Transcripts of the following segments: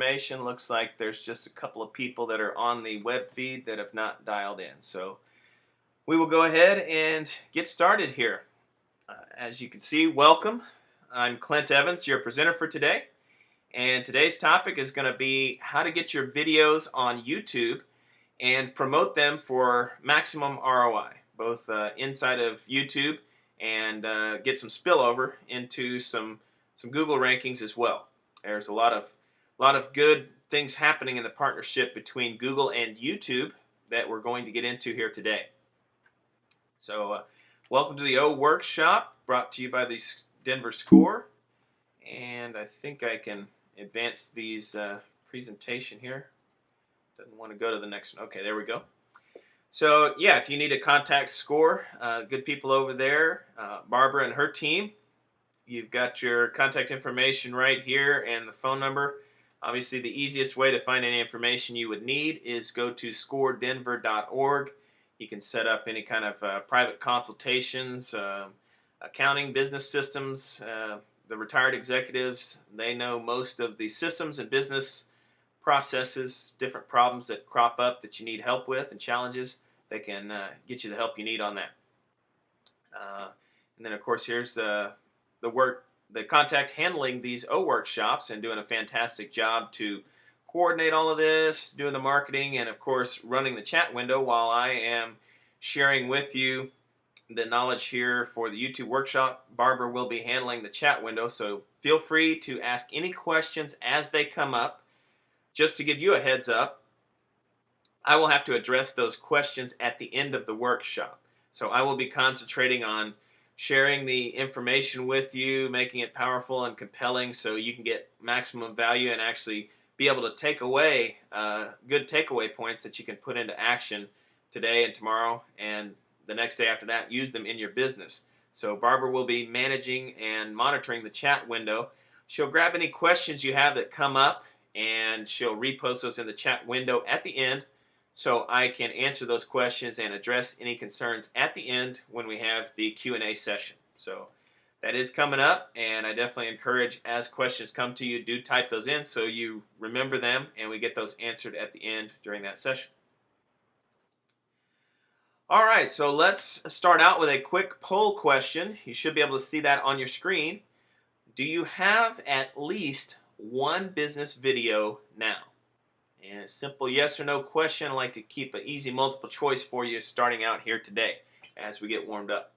information. Looks like there's just a couple of people that are on the web feed that have not dialed in. So we will go ahead and get started here. As you can see, welcome. I'm Clint Evans, your presenter for today. And today's topic is going to be how to get your videos on YouTube and promote them for maximum ROI, both inside of YouTube and get some spillover into some Google rankings as well. There's a lot of good things happening in the partnership between Google and YouTube that we're going to get into here today. So welcome to the O Workshop, brought to you by the Denver Score. And I think I can advance these presentation here. Doesn't want to go to the next one. Okay, there we go. So yeah, if you need to contact Score, good people over there, Barbara and her team, you've got your contact information right here and the phone number. Obviously, the easiest way to find any information you would need is go to scoredenver.org. You can set up any kind of private consultations, accounting, business systems. The retired executives, they know most of the systems and business processes, different problems that crop up that you need help with and challenges. They can get you the help you need on that. And then, of course, here's the contact handling these O workshops and doing a fantastic job to coordinate all of this, doing the marketing, and of course running the chat window while I am sharing with you the knowledge here for the YouTube workshop. Barbara will be handling the chat window, so feel free to ask any questions as they come up. Just to give you a heads up, I will have to address those questions at the end of the workshop. So I will be concentrating on sharing the information with you, making it powerful and compelling so you can get maximum value and actually be able to take away good takeaway points that you can put into action today and tomorrow and the next day after that. Use them in your business. So Barbara will be managing and monitoring the chat window. She'll grab any questions you have that come up and she'll repost those in the chat window at the end so I can answer those questions and address any concerns at the end when we have the Q&A session. So that is coming up, and I definitely encourage, as questions come to you, do type those in so you remember them and we get those answered at the end during that session. All right, so let's start out with a quick poll question. You should be able to see that on your screen. Do you have at least one business video now? And a simple yes or no question. I like to keep an easy multiple choice for you starting out here today as we get warmed up.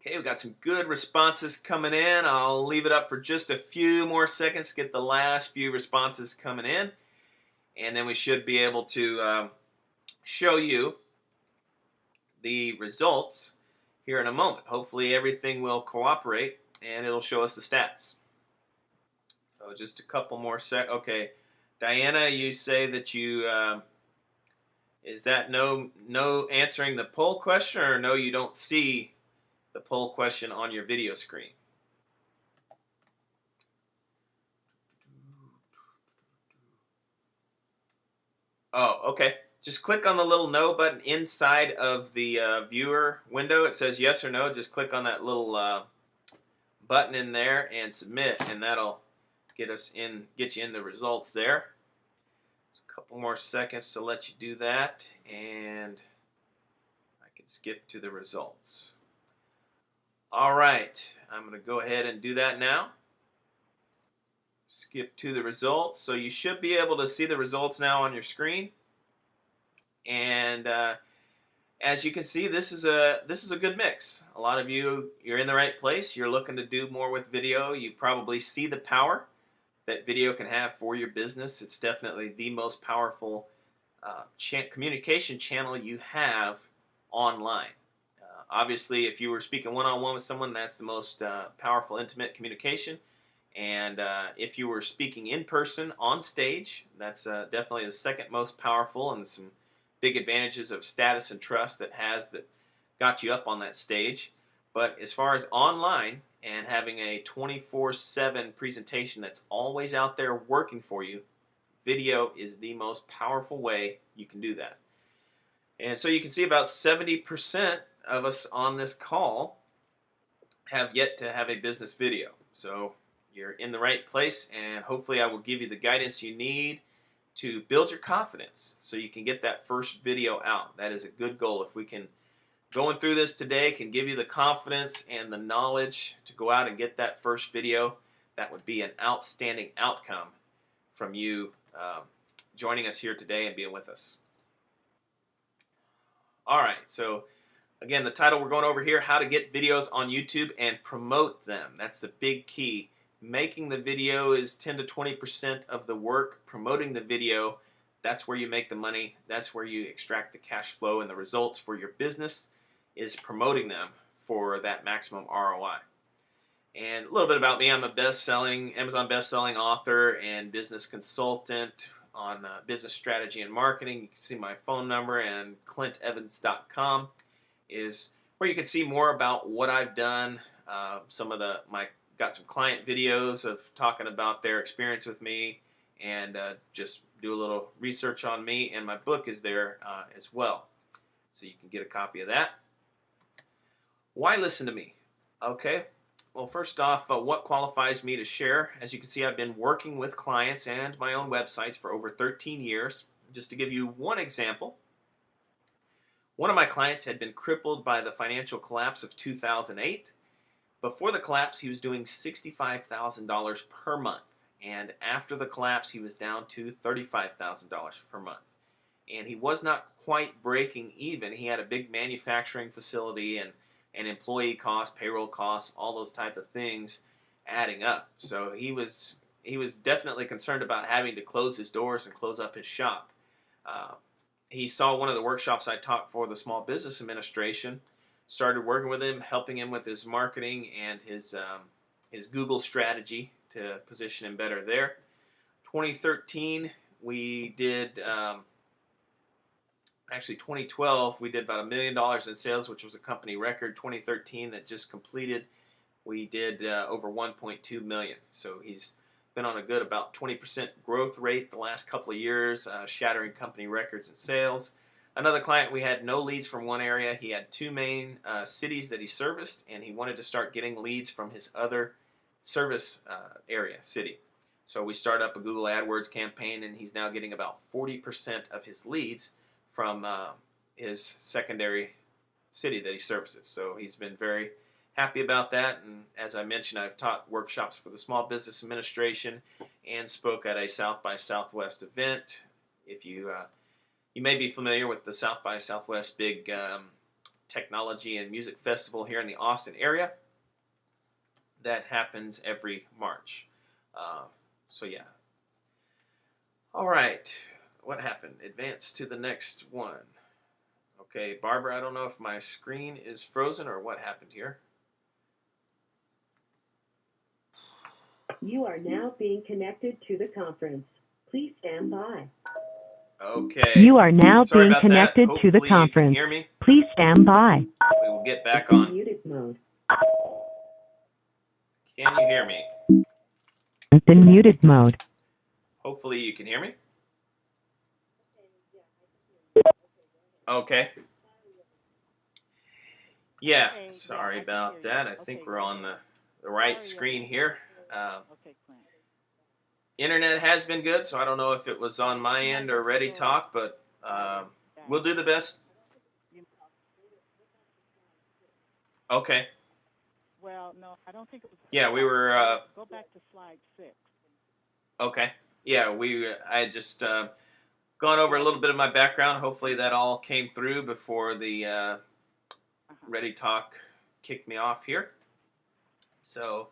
Okay, we've got some good responses coming in. I'll leave it up for just a few more seconds to get the last few responses coming in. And then we should be able to show you the results here in a moment. Hopefully everything will cooperate and it'll show us the stats. So just a couple more Okay, Diana, you say that you, is that no answering the poll question, or no, you don't see the poll question on your video screen? Oh, okay. Just click on the little no button inside of the viewer window. It says yes or no. Just click on that little button in there and submit, and that'll get you in the results there. Just a couple more seconds to let you do that, and I can skip to the results. All right, I'm going to go ahead and do that now. Skip to the results. So you should be able to see the results now on your screen. And as you can see, this is a good mix. A lot of you're in the right place. You're looking to do more with video. You probably see the power that video can have for your business. It's definitely the most powerful communication channel you have online. Obviously, if you were speaking one-on-one with someone, that's the most powerful, intimate communication. And if you were speaking in person on stage, that's definitely the second most powerful, and some big advantages of status and trust that got you up on that stage. But as far as online and having a 24/7 presentation that's always out there working for you, video is the most powerful way you can do that. And so you can see about 70% of us on this call have yet to have a business video. So you're in the right place, and hopefully I will give you the guidance you need to build your confidence so you can get that first video out. That is a good goal. If we can, going through this today, can give you the confidence and the knowledge to go out and get that first video, that would be an outstanding outcome from you joining us here today and being with us. All right, so again, the title we're going over here, how to get videos on YouTube and promote them. That's the big key. Making the video is 10 to 20% of the work. Promoting the video, that's where you make the money. That's where you extract the cash flow and the results for your business, is promoting them for that maximum ROI. And a little bit about me. I'm a Amazon best-selling author and business consultant on business strategy and marketing. You can see my phone number, and clintevans.com is where you can see more about what I've done. Got some client videos of talking about their experience with me, and just do a little research on me, and my book is there as well. So you can get a copy of that. Why listen to me? Okay, well, first off, what qualifies me to share? As you can see, I've been working with clients and my own websites for over 13 years. Just to give you one example, one of my clients had been crippled by the financial collapse of 2008. Before the collapse, he was doing $65,000 per month. And after the collapse, he was down to $35,000 per month. And he was not quite breaking even. He had a big manufacturing facility and employee costs, payroll costs, all those type of things adding up. So he was definitely concerned about having to close his doors and close up his shop. He saw one of the workshops I taught for the Small Business Administration, started working with him, helping him with his marketing and his Google strategy to position him better there. 2013, we did, actually 2012, we did about $1 million in sales, which was a company record. 2013 that just completed, we did over 1.2 million. So he's been on a good about 20% growth rate the last couple of years, shattering company records in sales. Another client, we had no leads from one area. He had two main cities that he serviced, and he wanted to start getting leads from his other service area, city. So we started up a Google AdWords campaign, and he's now getting about 40% of his leads from his secondary city that he services. So he's been very happy about that. And as I mentioned, I've taught workshops for the Small Business Administration and spoke at a South by Southwest event. If you may be familiar with the South by Southwest big technology and music festival here in the Austin area. That happens every March. So yeah. All right. What happened? Advance to the next one. Okay, Barbara, I don't know if my screen is frozen or what happened here. You are now being connected to the conference. Please stand by. Okay. You are now Sorry being connected to the Hopefully conference. You can hear me. Please stand by. We will get back on. Muted mode. Can you hear me? In muted mode. Hopefully you can hear me. Okay. Yeah, sorry about that. I think we're on the right screen here. Internet has been good, so I don't know if it was on my end or Ready Talk, but we'll do the best. Okay. Well, no, I don't think it was. Yeah, we were. Go back to slide 6. Okay. Yeah, I had just gone over a little bit of my background. Hopefully that all came through before the Ready Talk kicked me off here. So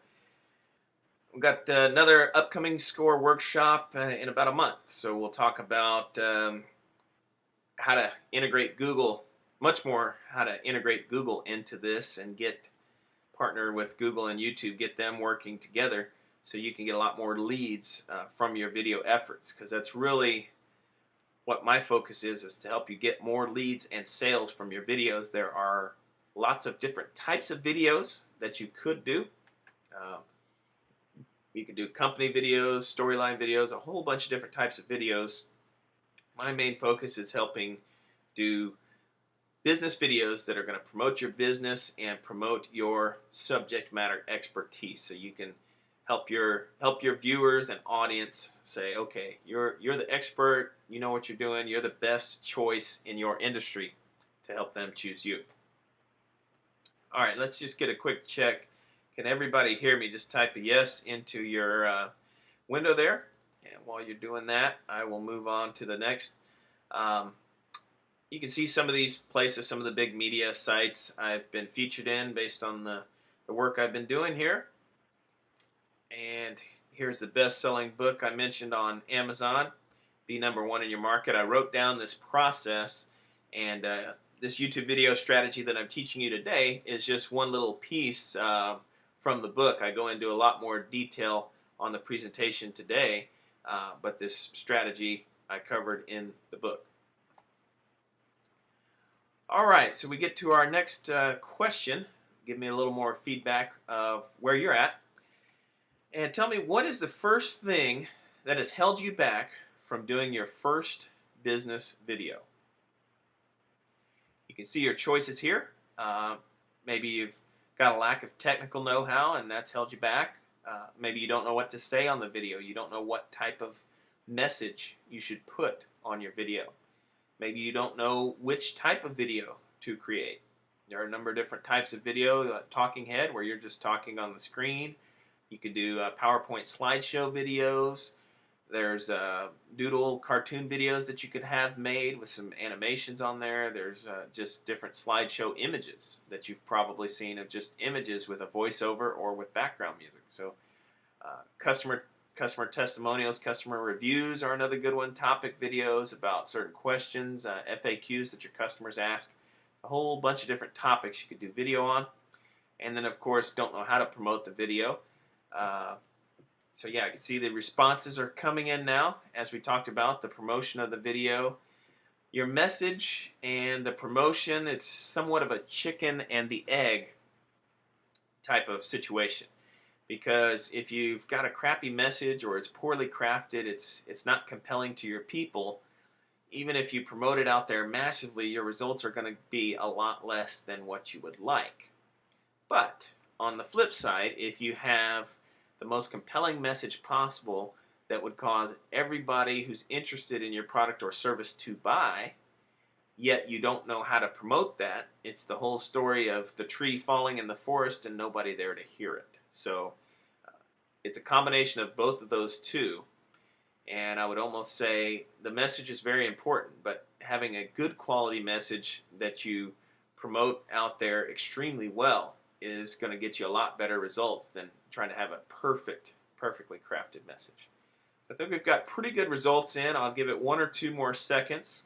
we've got another upcoming SCORE workshop in about a month. So we'll talk about how to integrate Google, much more how to integrate Google into this and partner with Google and YouTube, get them working together so you can get a lot more leads from your video efforts, because that's really what my focus is to help you get more leads and sales from your videos. There are lots of different types of videos that you could do. You can do company videos, storyline videos, a whole bunch of different types of videos. My main focus is helping do business videos that are going to promote your business and promote your subject matter expertise, so you can help your viewers and audience say, okay, you're the expert, you know what you're doing, you're the best choice in your industry, to help them choose you. All right, let's just get a quick check. Can everybody hear me? Just type a yes into your window there. And while you're doing that, I will move on to the next. You can see some of these places, some of the big media sites I've been featured in based on the work I've been doing here. And here's the best-selling book I mentioned on Amazon, Be Number One in Your Market. I wrote down this process, and this YouTube video strategy that I'm teaching you today is just one little piece from the book. I go into a lot more detail on the presentation today, but this strategy I covered in the book. All right, so we get to our next question. Give me a little more feedback of where you're at. And tell me, what is the first thing that has held you back from doing your first business video? You can see your choices here. Maybe you've got a lack of technical know-how and that's held you back. Maybe you don't know what to say on the video. You don't know what type of message you should put on your video. Maybe you don't know which type of video to create. There are a number of different types of video. Talking head, where you're just talking on the screen. You could do PowerPoint slideshow videos. There's doodle cartoon videos that you could have made with some animations on there. There's just different slideshow images that you've probably seen, of just images with a voiceover or with background music. So customer testimonials, customer reviews are another good one. Topic videos about certain questions, FAQs that your customers ask. A whole bunch of different topics you could do video on. And then, of course, don't know how to promote the video. So yeah, you can see the responses are coming in now. As we talked about, the promotion of the video. Your message and the promotion, it's somewhat of a chicken and the egg type of situation. Because if you've got a crappy message or it's poorly crafted, it's not compelling to your people, even if you promote it out there massively, your results are going to be a lot less than what you would like. But on the flip side, if you have the most compelling message possible that would cause everybody who's interested in your product or service to buy, yet you don't know how to promote that, it's the whole story of the tree falling in the forest and nobody there to hear it. So it's a combination of both of those two. And I would almost say the message is very important, but having a good quality message that you promote out there extremely well is going to get you a lot better results than trying to have a perfectly crafted message. I think we've got pretty good results in. I'll give it 1 or 2 more seconds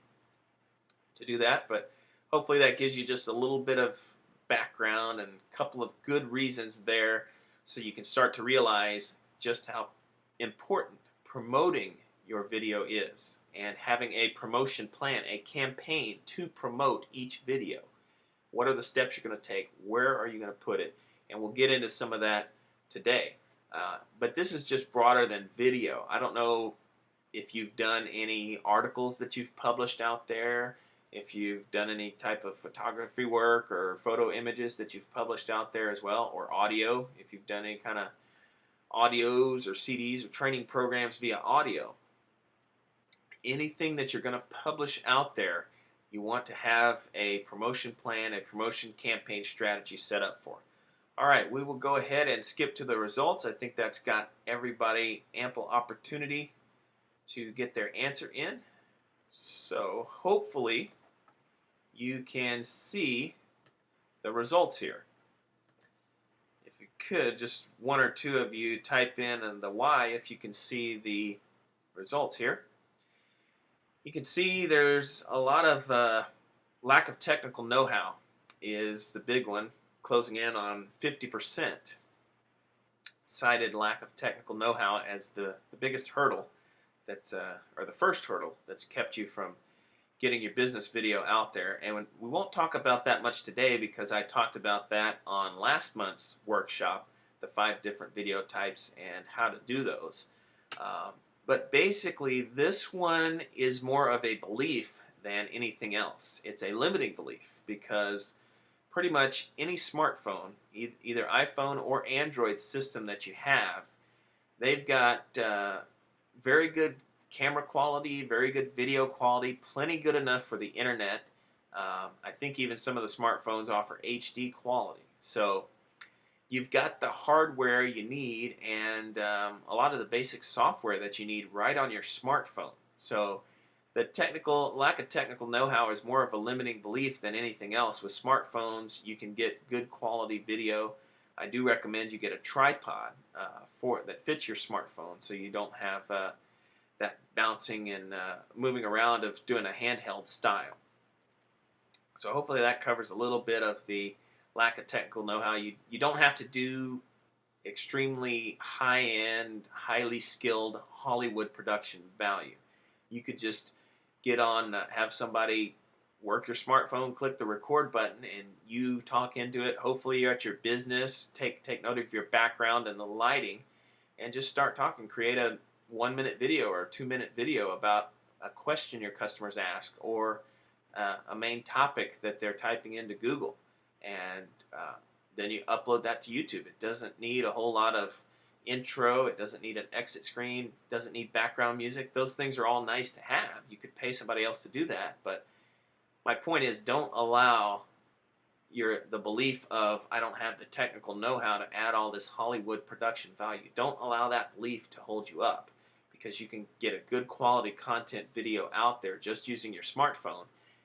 to do that, but hopefully that gives you just a little bit of background and a couple of good reasons there, so you can start to realize just how important promoting your video is, and having a promotion plan, a campaign to promote each video. What are the steps you're going to take? Where are you going to put it? And we'll get into some of that today. But this is just broader than video. I don't know if you've done any articles that you've published out there, if you've done any type of photography work or photo images that you've published out there as well, or audio, if you've done any kind of audios or CDs or training programs via audio. Anything that you're going to publish out there, you want to have a promotion plan, a promotion campaign strategy set up for. All right, we will go ahead and skip to the results. I think that's got everybody ample opportunity to get their answer in. So hopefully you can see the results here. If you could, just 1 or 2 of you type in the Y if you can see the results here. You can see there's a lot of lack of technical know-how is the big one, closing in on 50%. Cited lack of technical know-how as the biggest hurdle that's, or the first hurdle that's kept you from getting your business video out there. And we won't talk about that much today because I talked about that on last month's workshop, the 5 different video types and how to do those. But basically, this one is more of a belief than anything else. It's a limiting belief because pretty much any smartphone, either iPhone or Android system that you have, They've got very good camera quality, very good video quality, plenty good enough for the internet. I think even some of the smartphones offer HD quality. So you've got the hardware you need and a lot of the basic software that you need right on your smartphone. So the lack of technical know-how is more of a limiting belief than anything else. With smartphones, you can get good quality video. I do recommend you get a tripod that fits your smartphone, so you don't have that bouncing and moving around of doing a handheld style. So hopefully that covers a little bit of the lack of technical know-how. You don't have to do extremely high-end, highly skilled Hollywood production value. You could just get on, have somebody work your smartphone, click the record button, and you talk into it. Hopefully you're at your business, take note of your background and the lighting, and just start talking. Create a 1-minute video or a 2-minute video about a question your customers ask, or a main topic that they're typing into Google, and then you upload that to YouTube. It doesn't need a whole lot of intro. It doesn't need an exit screen. It doesn't need background music. Those things are all nice to have. You could pay somebody else to do that, but my point is, don't allow the belief of, I don't have the technical know-how to add all this Hollywood production value. Don't allow that belief to hold you up, because you can get a good quality content video out there just using your smartphone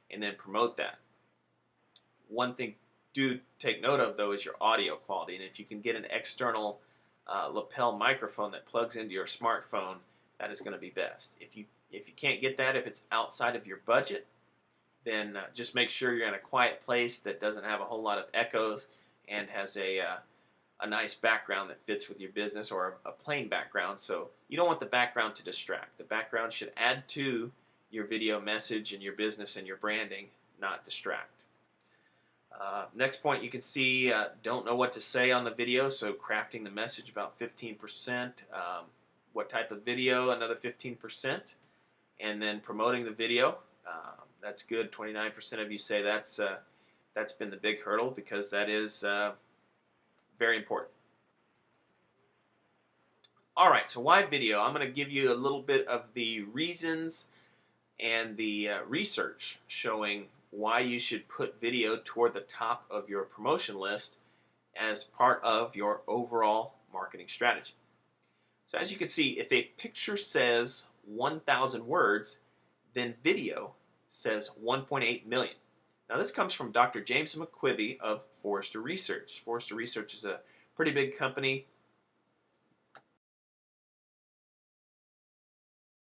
and then promote that. One thing do take note of, though, is your audio quality. And if you can get an external lapel microphone that plugs into your smartphone, that is going to be best. If you can't get that, if it's outside of your budget, then just make sure you're in a quiet place that doesn't have a whole lot of echoes and has a nice background that fits with your business, or a plain background. So you don't want the background to distract. The background should add to your video message and your business and your branding, not distract. Next point, you can see don't know what to say on the video, so crafting the message about 15%. What type of video, another 15%. And then promoting the video. That's good. 29% of you say that's been the big hurdle, because that is very important. All right, so why video? I'm going to give you a little bit of the reasons and the research showing why you should put video toward the top of your promotion list as part of your overall marketing strategy. So as you can see, if a picture says 1,000 words, then video says 1.8 million. Now this comes from Dr. James McQuivey of Forrester Research. Forrester Research is a pretty big company.